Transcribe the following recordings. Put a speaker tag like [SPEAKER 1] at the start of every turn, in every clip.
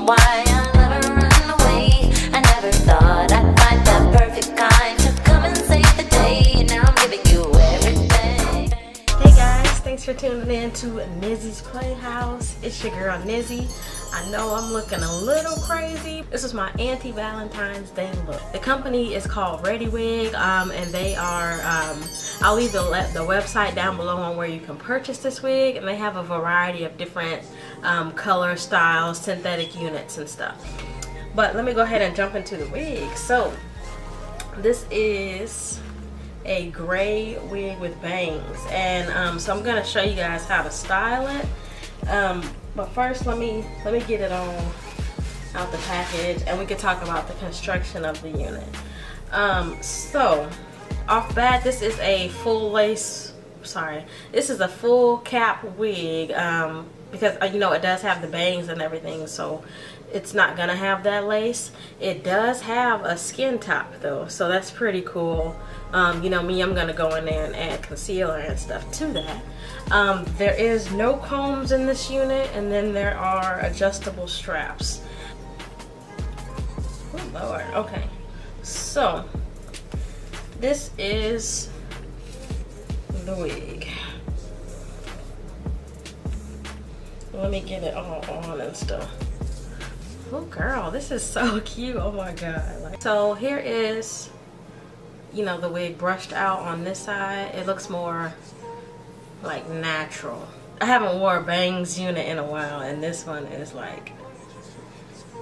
[SPEAKER 1] why I never run away. I never thought I'd find that perfect kind to come and save the day. Now I'm giving you everything.
[SPEAKER 2] Hey guys, thanks for tuning in to Nizzy's Playhouse. It's your girl Nizzy. I know I'm looking a little crazy. This is my anti-Valentine's Day look. The company is called ReadyWig, and they are, I'll leave the website down below on where you can purchase this wig, and they have a variety of different color styles, synthetic units and stuff. But let me go ahead and jump into the wig. So this is a gray wig with bangs, and so I'm gonna show you guys how to style it. But first, let me get it on out the package, and we can talk about the construction of the unit. So off bat, this is a full lace. Sorry, this is a full cap wig, because you know it does have the bangs and everything, so it's not gonna have that lace. It does have a skin top though, so that's pretty cool. You know me, I'm gonna go in there and add concealer and stuff to that. There is no combs in this unit, and then there are adjustable straps. Oh Lord, okay. So this is the wig. Let me get it all on and stuff. Oh girl, this is so cute. Oh my god. So here is, you know, the wig brushed out on this side. It looks more like natural. I haven't wore a bangs unit in a while, and this one is like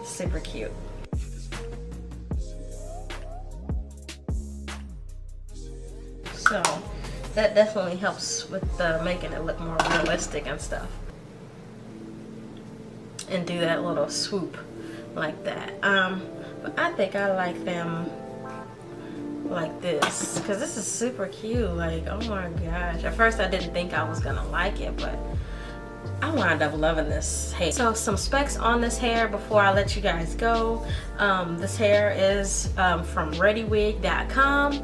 [SPEAKER 2] super cute. So that definitely helps with making it look more realistic and stuff, and do that little swoop like that. But I think I like them like this, because this is super cute. Like, oh my gosh, at first I didn't think I was gonna like it, but I wound up loving this hair. So some specs on this hair before I let you guys go. This hair is from ReadyWig.com.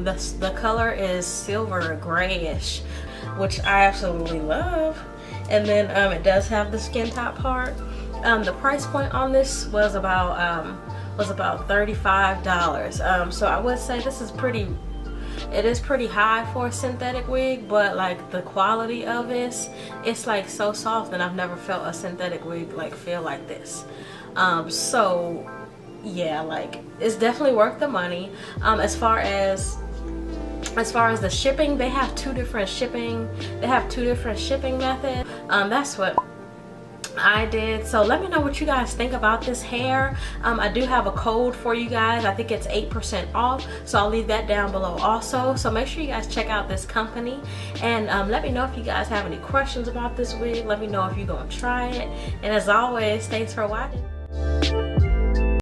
[SPEAKER 2] The color is silver grayish, which I absolutely love. And then it does have the skin top part. The price point on this was about $35. So I would say this is it is pretty high for a synthetic wig, but like the quality of it's like so soft, and I've never felt a synthetic wig like feel like this. So yeah, like it's definitely worth the money. As far as the shipping, they have two different shipping methods. That's what I did. So let me know what you guys think about this hair. I do have a code for you guys. I think it's 8% off, so I'll leave that down below also. So make sure you guys check out this company, and let me know if you guys have any questions about this wig. Let me know if you're gonna try it, and as always, thanks for watching.